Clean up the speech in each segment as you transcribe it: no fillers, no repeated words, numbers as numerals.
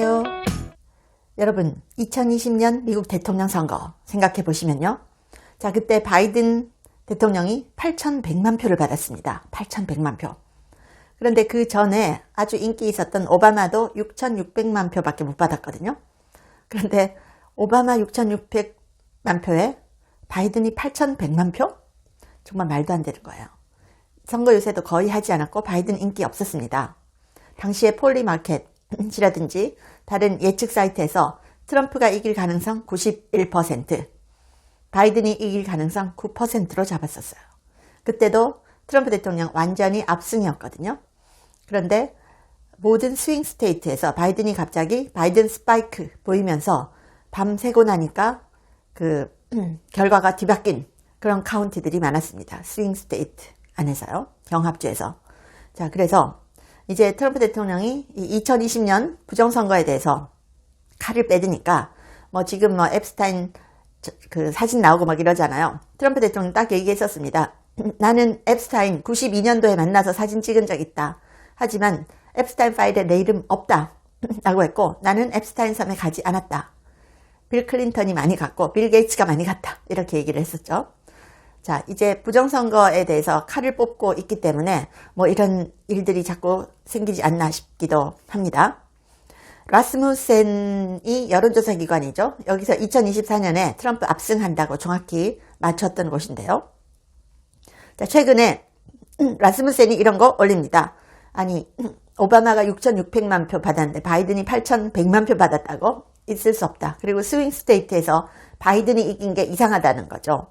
안녕하세요. 여러분, 2020년 미국 대통령 선거 생각해 보시면요. 자, 그때 바이든 대통령이 8,100만 표를 받았습니다. 8,100만 표. 그런데 그 전에 아주 인기 있었던 오바마도 6,600만 표밖에 못 받았거든요. 그런데 오바마 6,600만 표에 바이든이 8,100만 표? 정말 말도 안 되는 거예요. 선거 유세도 거의 하지 않았고 바이든 인기 없었습니다. 당시에 폴리마켓이라든지 다른 예측 사이트에서 트럼프가 이길 가능성 91%, 바이든이 이길 가능성 9%로 잡았었어요. 그때도 트럼프 대통령 완전히 압승이었거든요. 그런데 모든 스윙 스테이트에서 바이든이 갑자기 바이든 스파이크 보이면서 밤새고 나니까 그 결과가 뒤바뀐 그런 카운티들이 많았습니다. 스윙 스테이트 안에서요. 경합주에서. 자, 그래서 이제 트럼프 대통령이 2020년 부정선거에 대해서 칼을 빼드니까 지금 앱스타인 그 사진 나오고 막 이러잖아요. 트럼프 대통령 딱 얘기했었습니다. 나는 앱스타인 92년도에 만나서 사진 찍은 적 있다. 하지만 앱스타인 파일에 내 이름 없다. 라고 했고 나는 앱스타인 섬에 가지 않았다. 빌 클린턴이 많이 갔고 빌 게이츠가 많이 갔다. 이렇게 얘기를 했었죠. 자, 이제 부정선거에 대해서 칼을 뽑고 있기 때문에 이런 일들이 자꾸 생기지 않나 싶기도 합니다. 라스무센이 여론조사 기관이죠. 여기서 2024년에 트럼프 압승한다고 정확히 맞췄던 곳인데요. 자, 최근에 라스무센이 이런 거 올립니다. 아니, 오바마가 6,600만 표 받았는데 바이든이 8,100만 표 받았다고? 있을 수 없다. 그리고 스윙 스테이트에서 바이든이 이긴 게 이상하다는 거죠.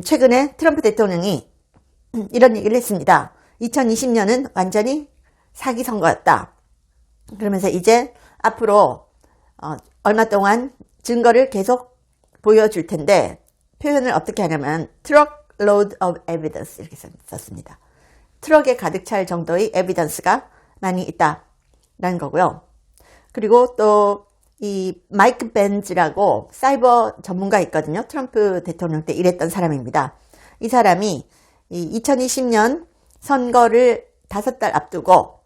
최근에 트럼프 대통령이 이런 얘기를 했습니다. 2020년은 완전히 사기 선거였다. 그러면서 이제 앞으로 얼마 동안 증거를 계속 보여줄 텐데 표현을 어떻게 하냐면 truckload of evidence 이렇게 썼습니다. 트럭에 가득 찰 정도의 에비던스가 많이 있다라는 거고요. 그리고 또 이 마이크 벤즈라고 사이버 전문가 있거든요. 트럼프 대통령 때 일했던 사람입니다. 이 사람이 이 2020년 선거를 5달 앞두고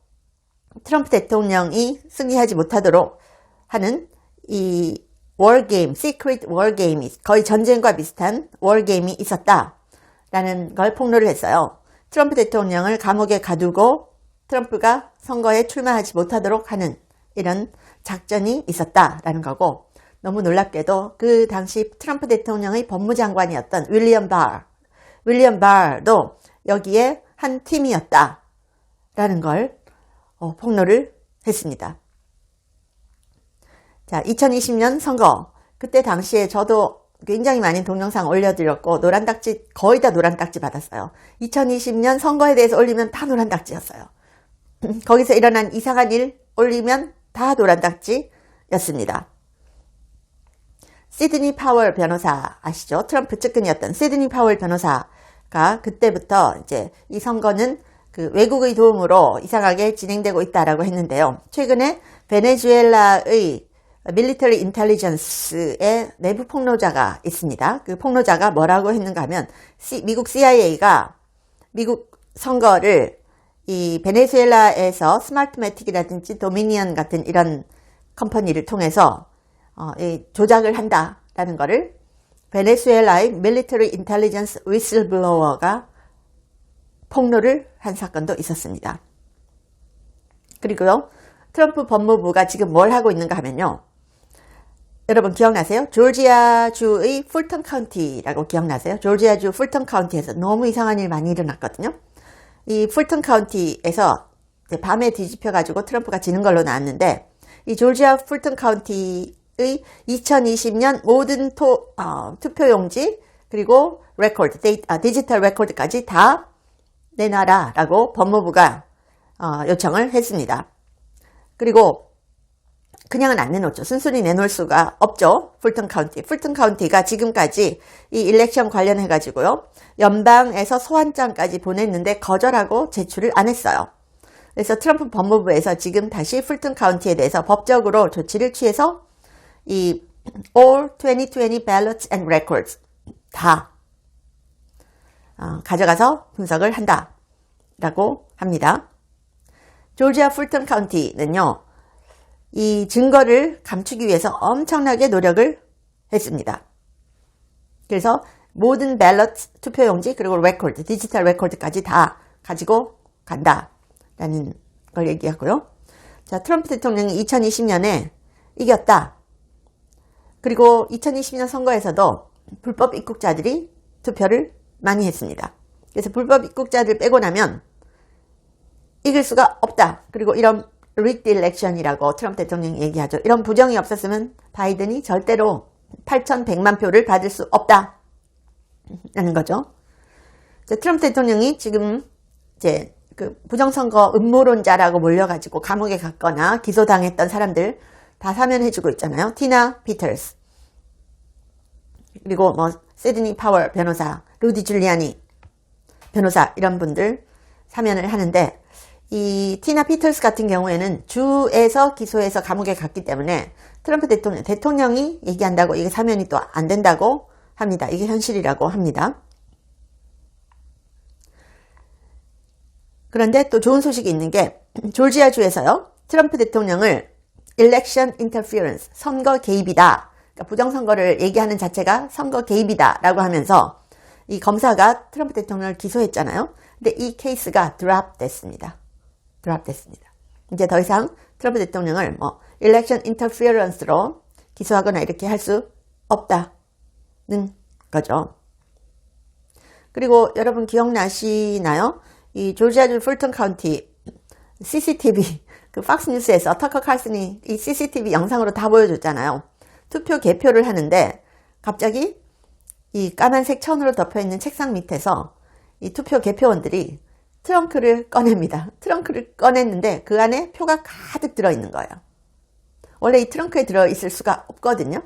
트럼프 대통령이 승리하지 못하도록 하는 이 워게임, 시크릿 워게임이 거의 전쟁과 비슷한 워게임이 있었다라는 걸 폭로를 했어요. 트럼프 대통령을 감옥에 가두고 트럼프가 선거에 출마하지 못하도록 하는 이런 작전이 있었다라는 거고 너무 놀랍게도 그 당시 트럼프 대통령의 법무장관이었던 윌리엄 바도 여기에 한 팀이었다라는 걸 폭로를 했습니다. 자, 2020년 선거 그때 당시에 저도 굉장히 많은 동영상 올려드렸고 노란 딱지 거의 다 노란 딱지 받았어요. 2020년 선거에 대해서 올리면 다 노란 딱지였어요. 거기서 일어난 이상한 일 올리면 다 노란 딱지였습니다. 시드니 파월 변호사 아시죠? 트럼프 측근이었던 시드니 파월 변호사가 그때부터 이제 이 선거는 그 외국의 도움으로 이상하게 진행되고 있다라고 했는데요. 최근에 베네수엘라의 밀리터리 인텔리전스의 내부 폭로자가 있습니다. 그 폭로자가 뭐라고 했는가 하면 미국 CIA가 미국 선거를 이 베네수엘라에서 스마트매틱이라든지 도미니언 같은 이런 컴퍼니를 통해서 조작을 한다라는 거를 베네수엘라의 밀리터리 인텔리전스 위슬블로어가 폭로를 한 사건도 있었습니다. 그리고요, 트럼프 법무부가 지금 뭘 하고 있는가 하면요. 여러분 기억나세요? 조지아주의 풀턴 카운티라고 기억나세요? 조지아주 풀턴 카운티에서 너무 이상한 일 많이 일어났거든요. 이 풀턴 카운티에서 밤에 뒤집혀가지고 트럼프가 지는 걸로 나왔는데 이 조지아 풀턴 카운티의 2020년 모든 투표용지 그리고 레코드, 디지털 레코드까지 다 내놔라라고 법무부가 요청을 했습니다. 그리고 그냥은 안 내놓죠. 순순히 내놓을 수가 없죠. 풀턴 카운티가 지금까지 이 일렉션 관련해가지고요. 연방에서 소환장까지 보냈는데 거절하고 제출을 안 했어요. 그래서 트럼프 법무부에서 지금 다시 풀턴 카운티에 대해서 법적으로 조치를 취해서 이 all 2020 ballots and records 다 가져가서 분석을 한다라고 합니다. 조지아 풀턴 카운티는요. 이 증거를 감추기 위해서 엄청나게 노력을 했습니다. 그래서 모든 밸러트 투표용지 그리고 레코드, 디지털 레코드까지 다 가지고 간다라는 걸 얘기하고요. 자, 트럼프 대통령이 2020년에 이겼다. 그리고 2020년 선거에서도 불법 입국자들이 투표를 많이 했습니다. 그래서 불법 입국자들 빼고 나면 이길 수가 없다. 그리고 이런 rigged election이라고 트럼프 대통령이 얘기하죠. 이런 부정이 없었으면 바이든이 절대로 8,100만 표를 받을 수 없다. 라는 거죠. 트럼프 대통령이 지금 이제 그 부정선거 음모론자라고 몰려가지고 감옥에 갔거나 기소당했던 사람들 다 사면해주고 있잖아요. 티나 피터스, 그리고 뭐 시드니 파월 변호사, 루디 줄리아니 변호사 이런 분들 사면을 하는데, 이 티나 피터스 같은 경우에는 주에서 기소해서 감옥에 갔기 때문에 트럼프 대통령이 얘기한다고 이게 사면이 또 안 된다고 합니다. 이게 현실이라고 합니다. 그런데 또 좋은 소식이 있는 게 조지아주에서요, 트럼프 대통령을 election interference, 선거 개입이다. 그러니까 부정선거를 얘기하는 자체가 선거 개입이다 라고 하면서 이 검사가 트럼프 대통령을 기소했잖아요. 근데 이 케이스가 드랍 됐습니다. 이제 더 이상 트럼프 대통령을 뭐 election interference로 기소하거나 이렇게 할 수 없다는 거죠. 그리고 여러분 기억나시나요? 이 조지아주 풀턴 카운티 CCTV, 그 팍스뉴스에서 터커 칼슨이 이 CCTV 영상으로 다 보여줬잖아요. 투표 개표를 하는데 갑자기 이 까만색 천으로 덮여있는 책상 밑에서 이 투표 개표원들이 트렁크를 꺼냅니다. 트렁크를 꺼냈는데 그 안에 표가 가득 들어있는 거예요. 원래 이 트렁크에 들어있을 수가 없거든요.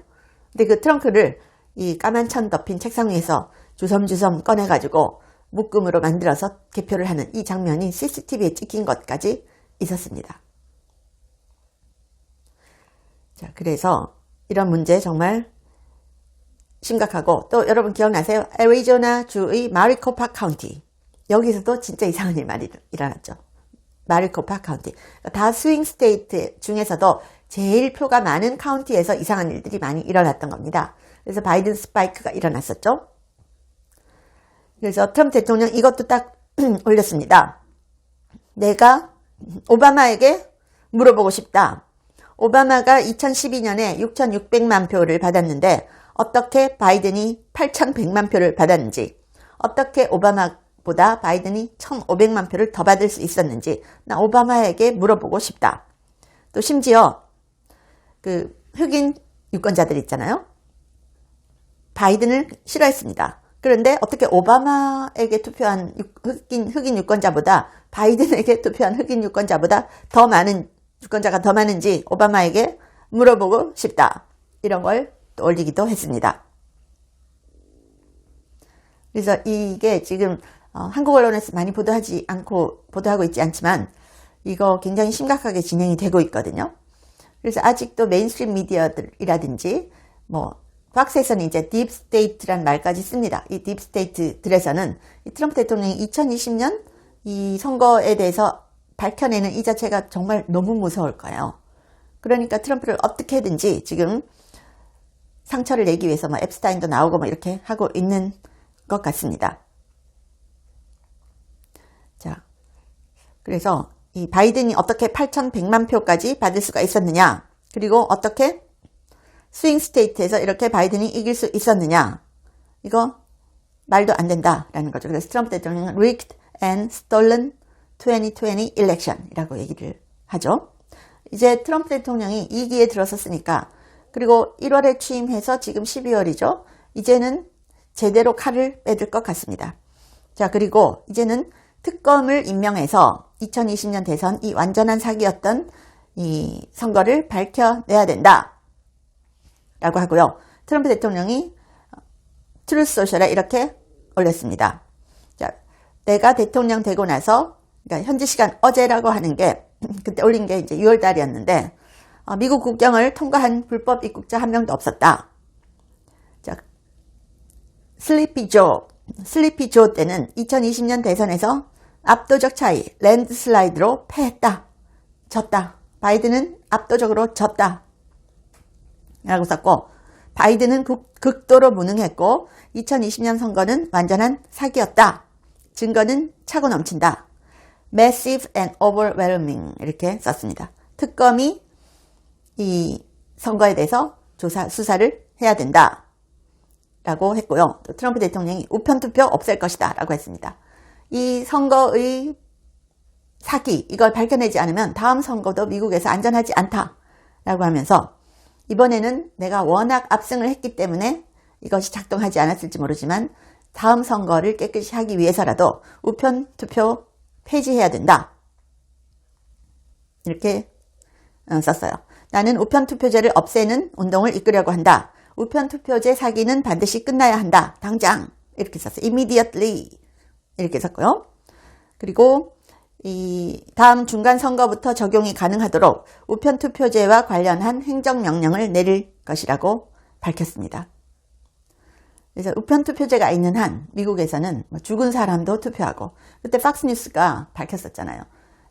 근데 그 트렁크를 이 까만 천 덮인 책상 위에서 주섬주섬 꺼내가지고 묶음으로 만들어서 개표를 하는 이 장면이 CCTV에 찍힌 것까지 있었습니다. 자, 그래서 이런 문제 정말 심각하고, 또 여러분 기억나세요? 애리조나 주의 마리코파 카운티, 여기서도 진짜 이상한 일 많이 일어났죠. 마리코파 카운티, 다 스윙 스테이트 중에서도 제일 표가 많은 카운티에서 이상한 일들이 많이 일어났던 겁니다. 그래서 바이든 스파이크가 일어났었죠. 그래서 트럼프 대통령 이것도 딱 올렸습니다. 내가 오바마에게 물어보고 싶다. 오바마가 2012년에 6,600만 표를 받았는데 어떻게 바이든이 8,100만 표를 받았는지, 어떻게 오바마보다 바이든이 1,500만 표를 더 받을 수 있었는지 나 오바마에게 물어보고 싶다. 또 심지어 그 흑인 유권자들 있잖아요. 바이든을 싫어했습니다. 그런데 어떻게 오바마에게 투표한 흑인 유권자보다 바이든에게 투표한 흑인 유권자보다 더 많은 유권자가 더 많은지 오바마에게 물어보고 싶다. 이런 걸 또 올리기도 했습니다. 그래서 이게 지금 한국 언론에서 많이 보도하고 있지 않지만 이거 굉장히 심각하게 진행이 되고 있거든요. 그래서 아직도 메인스트림 미디어들이라든지 뭐 팍스에서는 이제 딥스테이트란 말까지 씁니다. 이 딥스테이트들에서는 이 트럼프 대통령이 2020년 이 선거에 대해서 밝혀내는 이 자체가 정말 너무 무서울 거예요. 그러니까 트럼프를 어떻게든지 지금 상처를 내기 위해서 뭐 앱스타인도 나오고 뭐 이렇게 하고 있는 것 같습니다. 자, 그래서 이 바이든이 어떻게 8,100만 표까지 받을 수가 있었느냐, 그리고 어떻게 스윙 스테이트에서 이렇게 바이든이 이길 수 있었느냐, 이거 말도 안 된다라는 거죠. 그래서 트럼프 대통령은 rigged and stolen 2020 election이라고 얘기를 하죠. 이제 트럼프 대통령이 2기에 들어섰으니까, 그리고 1월에 취임해서 지금 12월이죠. 이제는 제대로 칼을 빼들 것 같습니다. 자, 그리고 이제는 특검을 임명해서 2020년 대선 이 완전한 사기였던 이 선거를 밝혀내야 된다 라고 하고요. 트럼프 대통령이 트루스 소셜에 이렇게 올렸습니다. 자, 내가 대통령 되고 나서, 그러니까 현지 시간 어제라고 하는 게, 그때 올린 게 이제 6월 달이었는데, 미국 국경을 통과한 불법 입국자 한 명도 없었다. 자, 슬리피 조 때는 2020년 대선에서 압도적 차이, 랜드슬라이드로 패했다. 졌다. 바이든은 압도적으로 졌다 라고 썼고, 바이든은 극도로 무능했고 2020년 선거는 완전한 사기였다. 증거는 차고 넘친다. Massive and overwhelming 이렇게 썼습니다. 특검이 이 선거에 대해서 수사를 해야 된다 라고 했고요. 또 트럼프 대통령이 우편투표 없앨 것이다 라고 했습니다. 이 선거의 사기, 이걸 밝혀내지 않으면 다음 선거도 미국에서 안전하지 않다 라고 하면서, 이번에는 내가 워낙 압승을 했기 때문에 이것이 작동하지 않았을지 모르지만 다음 선거를 깨끗이 하기 위해서라도 우편투표 폐지해야 된다 이렇게 썼어요. 나는 우편투표제를 없애는 운동을 이끌려고 한다. 우편투표제 사기는 반드시 끝나야 한다. 당장 이렇게 썼어요. Immediately 이렇게 썼고요. 그리고 이 다음 중간선거부터 적용이 가능하도록 우편투표제와 관련한 행정명령을 내릴 것이라고 밝혔습니다. 그래서 우편투표제가 있는 한 미국에서는 죽은 사람도 투표하고, 그때 팍스뉴스가 밝혔었잖아요.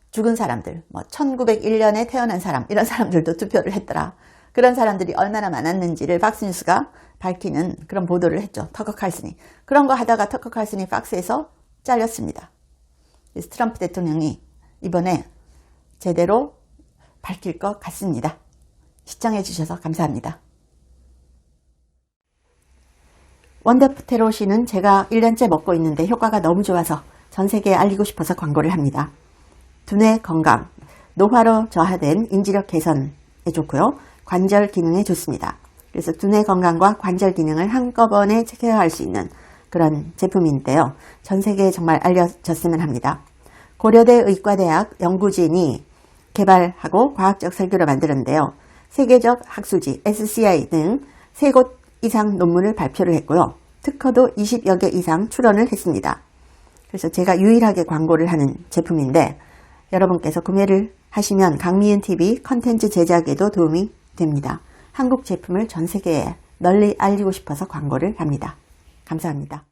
죽은 사람들, 1901년에 태어난 사람, 이런 사람들도 투표를 했더라. 그런 사람들이 얼마나 많았는지를 팍스뉴스가 밝히는 그런 보도를 했죠. 터커 칼슨이. 그런 거 하다가 터커 칼슨이 팍스에서 잘렸습니다. 그래서 트럼프 대통령이 이번에 제대로 밝힐 것 같습니다. 시청해 주셔서 감사합니다. 원더프테로시는 제가 1년째 먹고 있는데 효과가 너무 좋아서 전 세계에 알리고 싶어서 광고를 합니다. 두뇌 건강, 노화로 저하된 인지력 개선에 좋고요. 관절 기능에 좋습니다. 그래서 두뇌 건강과 관절 기능을 한꺼번에 케어할 수 있는 그런 제품인데요. 전 세계에 정말 알려졌으면 합니다. 고려대 의과대학 연구진이 개발하고 과학적 설계로 만들었는데요. 세계적 학술지 SCI 등 3곳 이상 논문을 발표를 했고요. 특허도 20여 개 이상 출원을 했습니다. 그래서 제가 유일하게 광고를 하는 제품인데, 여러분께서 구매를 하시면 강미은TV 컨텐츠 제작에도 도움이 됩니다. 한국 제품을 전 세계에 널리 알리고 싶어서 광고를 합니다. 감사합니다.